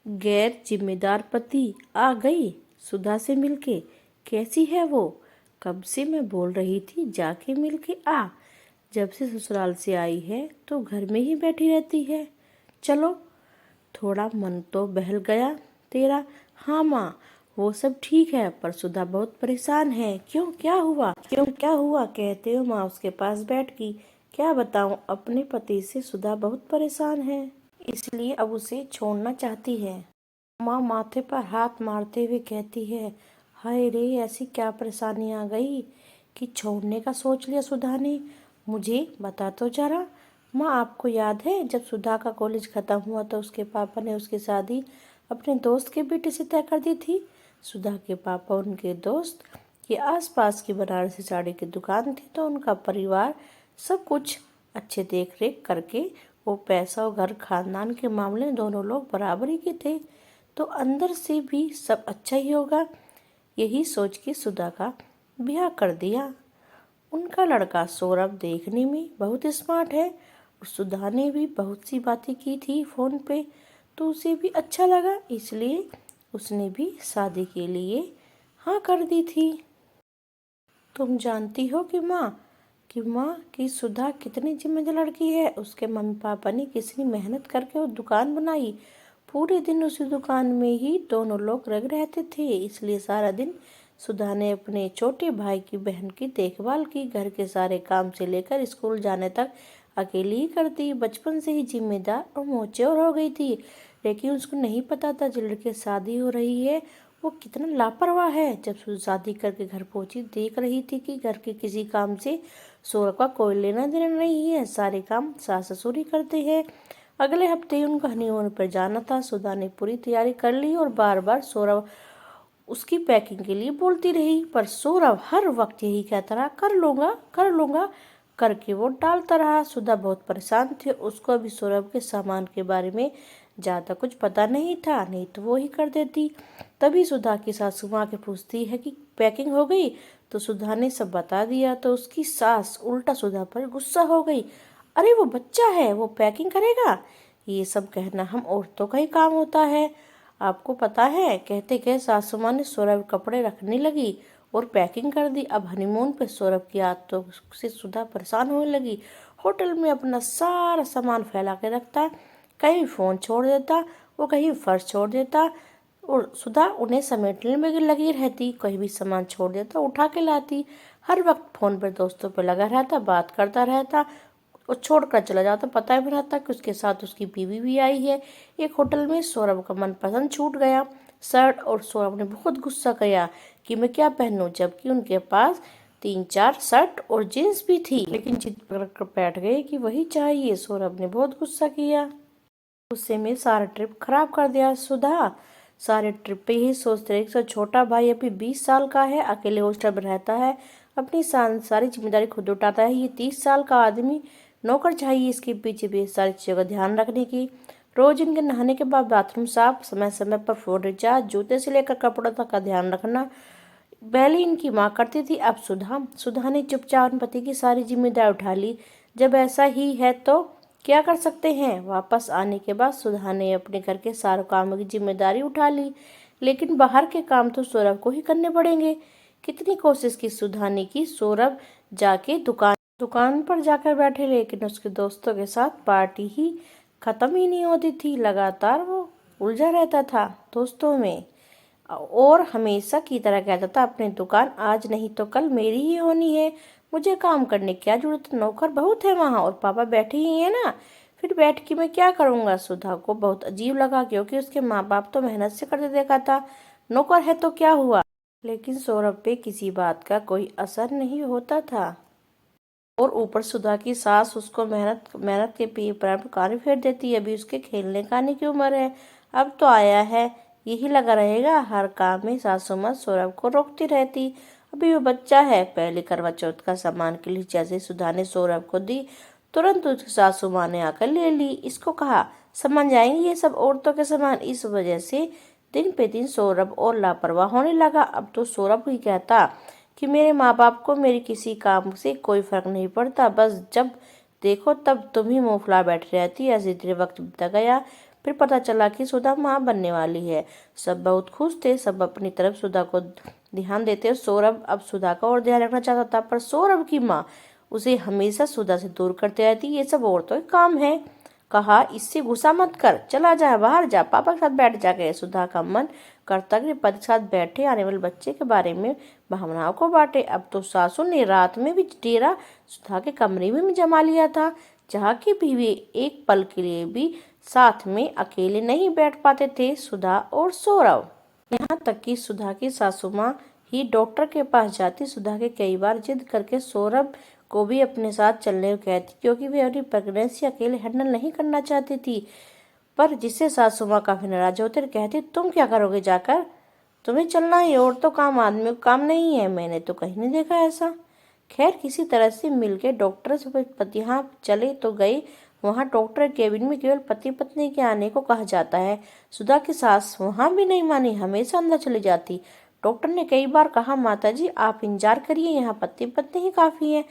गैर जिम्मेदार पति आ गई सुधा से मिलके। कैसी है वो? कब से मैं बोल रही थी जाके मिलके आ। जब से ससुराल से आई है तो घर में ही बैठी रहती है। चलो, थोड़ा मन तो बहल गया तेरा। हाँ माँ, वो सब ठीक है, पर सुधा बहुत परेशान है। क्यों, क्या हुआ? कहते हो माँ उसके पास बैठ गई। क्या बताऊं, अपने पति से सुधा बहुत परेशान है, इसलिए अब उसे छोड़ना चाहती है। माँ माथे पर हाथ मारते हुए कहती है, हाय रे, ऐसी क्या परेशानी आ गई कि छोड़ने का सोच लिया सुधा ने? मुझे बता तो जरा। माँ, आपको याद है जब सुधा का कॉलेज खत्म हुआ तो उसके पापा ने उसकी शादी अपने दोस्त के बेटे से तय कर दी थी। सुधा के पापा उनके दोस्त के आसपास की बनारसी साड़ी की दुकान थी, तो उनका परिवार सब कुछ अच्छे देख रेख करके वो पैसा और घर खानदान के मामले में दोनों लोग बराबरी के थे, तो अंदर से भी सब अच्छा ही होगा। यही सोच के सुधा का ब्याह कर दिया। उनका लड़का सौरभ देखने में बहुत स्मार्ट है और सुधा ने भी बहुत सी बातें की थी फोन पे, तो उसे भी अच्छा लगा, इसलिए उसने भी शादी के लिए हाँ कर दी थी। तुम जानती हो कि सुधा कितनी जिम्मेदार लड़की है। उसके मम्मी पापा ने कितनी मेहनत करके वो दुकान बनाई। पूरे दिन उसी दुकान में ही दोनों लोग लगे रहते थे, इसलिए सारा दिन सुधा ने अपने छोटे भाई की बहन की देखभाल की। घर के सारे काम से लेकर स्कूल जाने तक अकेली ही करती। बचपन से ही जिम्मेदार और मोचोर हो गई थी, लेकिन उसको नहीं पता था जो लड़के शादी हो रही है वो कितना लापरवाह है। जब शादी करके घर पहुंची, देख रही थी कि घर के किसी काम से सौरभ का कोई लेना देना नहीं है, सारे काम सास ससुर ही करते हैं। अगले हफ्ते ही उनका हनीमून पर जाना था। सुधा ने पूरी तैयारी कर ली और बार बार सौरभ उसकी पैकिंग के लिए बोलती रही, पर सौरभ हर वक्त यही कहता रहा, कर लूंगा करके वो टालता रहा। सुधा बहुत परेशान थी, उसको अभी सौरभ के सामान के बारे में ज़्यादा कुछ पता नहीं था, नहीं तो वो ही कर देती। तभी सुधा की सासू माँ के पूछती है कि पैकिंग हो गई, तो सुधा ने सब बता दिया, तो उसकी सास उल्टा सुधा पर गुस्सा हो गई। अरे वो बच्चा है, वो पैकिंग करेगा? ये सब कहना हम औरतों का ही काम होता है, आपको पता है। कहते कह सासू माँ ने सौरभ कपड़े रखने लगी और पैकिंग कर दी। अब हनीमून पे सौरभ की आदतों से सुधा परेशान होने लगी। होटल में अपना सारा सामान फैला के रखता, कहीं फोन छोड़ देता, वो कहीं फर्श छोड़ देता, और सुधा उन्हें समेटने में लगी रहती। कहीं भी सामान छोड़ देता उठा के लाती। हर वक्त फोन पर दोस्तों पर लगा रहता, बात करता रहता और छोड़कर चला जाता। पता ही नहीं रहता कि उसके साथ उसकी बीवी भी आई है। एक होटल में सौरभ का मनपसंद छूट गया शर्ट, और सौरभ ने बहुत गुस्सा किया कि मैं क्या पहनूं, जबकि उनके पास 3-4 शर्ट और जींस भी थी, लेकिन जिद पकड़ बैठ गए कि वही चाहिए। सौरभ ने बहुत गुस्सा किया, गुस्से में सारा ट्रिप खराब कर दिया। सुधा सारे ट्रिप पे ही सोचते रहे कि छोटा भाई अभी 20 साल का है, अकेले हॉस्टल में रहता है, अपनी सारी जिम्मेदारी खुद उठाता है। ये 30 साल का आदमी नौकर चाहिए इसके पीछे भी सारी चीज़ों का ध्यान रखने की। रोज इनके नहाने के बाद बाथरूम साफ, समय समय पर फोन रिचार्ज, जूते से लेकर कपड़ों तक का ध्यान रखना पहले इनकी माँ करती थी। अब सुधा ने चुपचाप अपने पति की सारी जिम्मेदारी उठा ली। जब ऐसा ही है तो क्या कर सकते हैं। वापस आने के बाद सुधा ने अपने घर के सारे कामों की जिम्मेदारी उठा ली, लेकिन बाहर के काम तो सौरभ को ही करने पड़ेंगे। कितनी कोशिश की सुधा ने कि सौरभ जाके दुकान पर जाकर बैठे, लेकिन उसके दोस्तों के साथ पार्टी ही खत्म ही नहीं होती थी। लगातार वो उलझा रहता था दोस्तों में और हमेशा की तरह कहता था, अपनी दुकान आज नहीं तो कल मेरी ही होनी है, मुझे काम करने की क्या जरूरत, नौकर बहुत है वहाँ और पापा बैठे ही है ना, फिर बैठ के मैं क्या करूँगा। सुधा को बहुत अजीब लगा, क्योंकि उसके माँ बाप तो मेहनत से करते देखा था, नौकर है तो क्या हुआ। लेकिन सौरभ पे किसी बात का कोई असर नहीं होता था, और ऊपर सुधा की सास उसको मेहनत मेहनत के पी पर कान फेर देती है। अभी उसके खेलने खाने की उम्र है, अब तो आया है, यही लगा रहेगा हर काम में सासू माँ सौरभ को रोकती रहती। अभी वो बच्चा है। पहले करवा चौथ का सामान के लिए जैसे सुधा ने सौरभ को दी, तुरंत उसकी सासू माँ ने आकर ले ली। इसको कहा समझ जाएंगे, ये सब औरतों के सामान। इस वजह से दिन पे दिन सौरभ और लापरवाह होने लगा। अब तो सौरभ ही कहता कि मेरे माँ बाप को मेरे किसी काम से कोई फर्क नहीं पड़ता, बस जब देखो तब तुम ही मुंह फुला बैठी रहती। ऐसे धीरे वक्त बीतता गया। फिर पता चला कि सुधा माँ बनने वाली है। सब बहुत खुश थे, सब अपनी तरफ सुधा को ध्यान देते। सौरभ अब सुधा का और ध्यान रखना चाहता था, पर सौरभ की माँ उसे हमेशा सुधा से दूर करते रहती। ये सब औरतों का काम है, कहा, इससे गुस्सा मत कर, चला जा, बाहर जा, पापा के साथ बैठ जा गए। सुधा का मन करता कि पति के साथ बैठे आने वाले बच्चे के बारे में भावनाओं को बांटे। अब तो सासू ने रात में भी डेरा सुधा के कमरे में जमा लिया था, जहाँ की बीवी एक पल के लिए भी साथ में अकेले नहीं बैठ पाते थे, सुधा और सौरभ। यहाँ तक कि सुधा की सासू माँ ही डॉक्टर के पास जाती। सुधा के कई बार जिद करके सौरभ को भी अपने साथ चलने को कहती, क्योंकि वे अपनी प्रेगनेंसी अकेले हैंडल नहीं करना चाहती थी। पर जिससे सासू माँ काफी नाराज होते, कहती, तुम क्या करोगे जाकर, तुम्हें चलना है, और तो काम आदमी का काम नहीं है, मैंने तो कहीं नहीं देखा ऐसा। खैर किसी तरह से मिलके डॉक्टर से पति यहाँ चले तो गए। वहाँ डॉक्टर केबिन में केवल पति पत्नी के आने को कहा जाता है। सुधा की सास वहाँ भी नहीं मानी, हमेशा अंदर चली जाती। डॉक्टर ने कई बार कहा, माता जी आप इंतजार करिए, यहाँ पति पत्नी ही काफी है।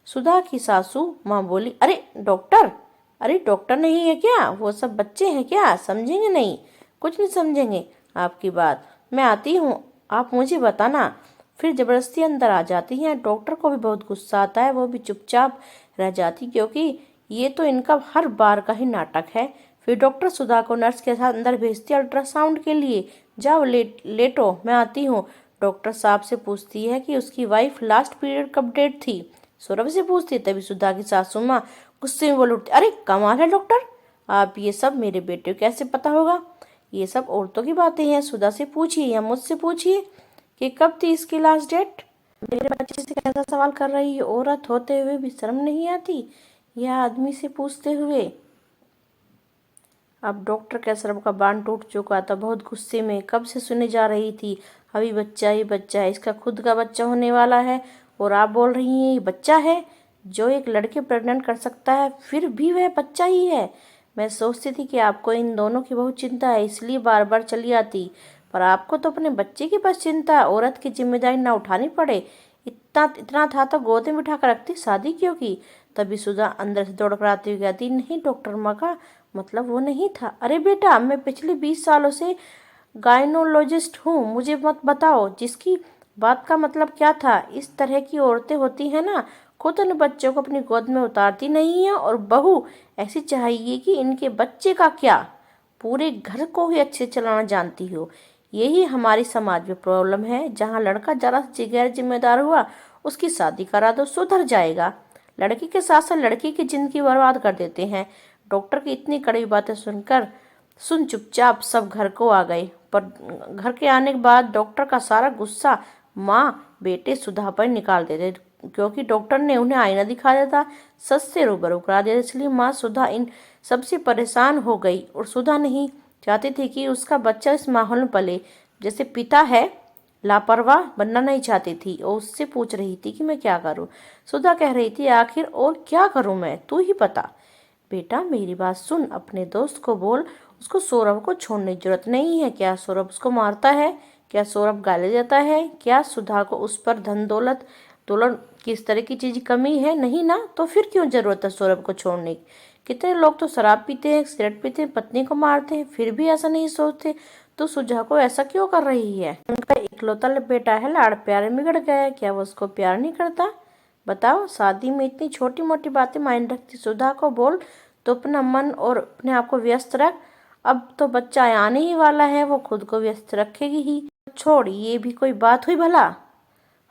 सुधा की सासू माँ बोली, अरे डॉक्टर नहीं है क्या, वो सब बच्चे हैं क्या, समझेंगे नहीं, कुछ नहीं समझेंगे आपकी बात, मैं आती हूँ, आप मुझे बताना। फिर जबरदस्ती अंदर आ जाती हैं। डॉक्टर को भी बहुत गुस्सा आता है, वो भी चुपचाप रह जाती, क्योंकि ये तो इनका हर बार का ही नाटक है। फिर डॉक्टर सुधा को नर्स के साथ अंदर भेजती है अल्ट्रासाउंड के लिए। जाओ लेटो, मैं आती हूँ। डॉक्टर साहब से पूछती है कि उसकी वाइफ लास्ट पीरियड कब डेट थी। सौरभ से पूछती है। तभी सुधा की सासू माँ गुस्से में बोल उठती, अरे कमाल है डॉक्टर, आप ये सब मेरे बेटे को कैसे पता होगा, ये सब औरतों की बातें हैं, सुधा से पूछिए या मुझसे पूछिए कि कब थी इसकी लास्ट डेट। मेरे बच्चे से कैसा सवाल कर रही है, औरत होते हुए भी शर्म नहीं आती यह आदमी से पूछते हुए। अब डॉक्टर का सौरभ का बांध टूट चुका था, बहुत गुस्से में कब से सुने जा रही थी, अभी बच्चा ही बच्चा है, इसका खुद का बच्चा होने वाला है और आप बोल रही हैं ये बच्चा है, जो एक लड़के प्रेग्नेंट कर सकता है, फिर भी वह बच्चा ही है। मैं सोचती थी कि आपको इन दोनों की बहुत चिंता है, इसलिए बार बार चली आती, पर आपको तो अपने बच्चे की बस चिंता है, औरत की जिम्मेदारी ना उठानी पड़े। इतना था तो गोद में बिठा कर रखती, शादी क्यों की। तभी सुधा अंदर से दौड़ कर आती हुई कहती, नहीं डॉक्टर माँ का मतलब वो नहीं था। अरे बेटा, मैं पिछले 20 सालों से गायनोलॉजिस्ट हूँ, मुझे मत बताओ जिसकी बात का मतलब क्या था। इस तरह की औरतें होती है ना, खुद उन बच्चों को अपनी गोद में उतारती नहीं है, और बहू ऐसी चाहिए कि इनके बच्चे का क्या, पूरे घर को ही अच्छे चलाना जानती हो। यही हमारी समाज में प्रॉब्लम है, जहाँ लड़का जरा से गैर जिम्मेदार हुआ उसकी शादी करा दो, सुधर जाएगा। लड़की के साथ साथ लड़की की जिंदगी बर्बाद कर देते हैं। डॉक्टर की इतनी कड़वी बातें सुन चुपचाप सब घर को आ गए। पर घर के आने के बाद डॉक्टर का सारा गुस्सा माँ बेटे सुधा पर निकाल देते, क्योंकि डॉक्टर ने उन्हें आईना दिखा दिया था, सच से रूबरू करा दिया। इसलिए माँ सुधा इन सबसे परेशान हो गई, और सुधा नहीं चाहती थी कि उसका बच्चा इस माहौल में पले। जैसे पिता है, लापरवाह बनना नहीं चाहती थी, और उससे पूछ रही थी कि मैं क्या करूं। सुधा कह रही थी, आखिर और क्या करूं मैं, तू ही बता। बेटा मेरी बात सुन, अपने दोस्त को बोल उसको सौरभ को छोड़ने की जरूरत नहीं है। क्या सौरभ उसको मारता है, क्या सौरभ गाली देता है, क्या सुधा को उस पर धन दौलत किस तरह की चीज कमी है, नहीं ना, तो फिर क्यों जरूरत है सौरभ को छोड़ने की। कितने लोग तो शराब पीते हैं, सिगरेट पीते हैं, पत्नी को मारते हैं, फिर भी ऐसा नहीं सोचते। तो सुधा को ऐसा क्यों कर रही है, उनका इकलौता बेटा है, लाड़ प्यार में बिगड़ गया है, क्या वो उसको प्यार नहीं करता। बताओ, शादी में इतनी छोटी मोटी बातें मायने रखती। सुधा को बोल तो अपना मन और अपने आप को व्यस्त रख, अब तो बच्चा आने ही वाला है, वो खुद को व्यस्त रखेगी ही। छोड़, ये भी कोई बात हुई भला।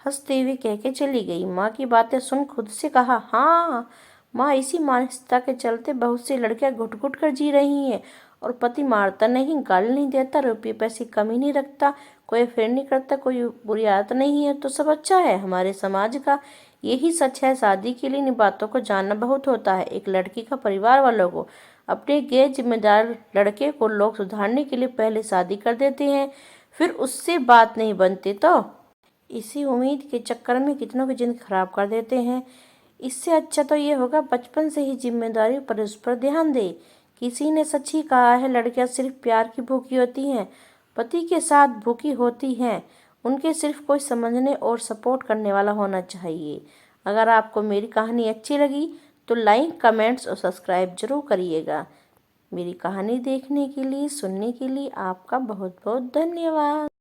हंसते हुए कह के चली गई। माँ की बातें सुन खुद से कहा, हाँ माँ, इसी मानसिकता के चलते बहुत सी लड़कियां घुट घुट कर जी रही हैं, और पति मारता नहीं, गाली नहीं देता, रुपये पैसे कमी नहीं रखता, कोई अफेयर नहीं करता, कोई बुरी आदत नहीं है, तो सब अच्छा है हमारे समाज का। यही सच है, शादी के लिए इन बातों को जानना बहुत होता है। एक लड़की का परिवार वालों को, अपने गैर जिम्मेदार लड़के को लोग सुधारने के लिए पहले शादी कर देते हैं, फिर उससे बात नहीं बनती तो इसी उम्मीद के चक्कर में कितनों की जिंदगी खराब कर देते हैं। इससे अच्छा तो ये होगा बचपन से ही जिम्मेदारी पर उस पर ध्यान दे। किसी ने सच ही कहा है, लड़कियां सिर्फ प्यार की भूखी होती हैं, पति के साथ भूखी होती हैं, उनके सिर्फ कोई समझने और सपोर्ट करने वाला होना चाहिए। अगर आपको मेरी कहानी अच्छी लगी तो लाइक, कमेंट्स और सब्सक्राइब जरूर करिएगा। मेरी कहानी देखने के लिए, सुनने के लिए आपका बहुत बहुत धन्यवाद।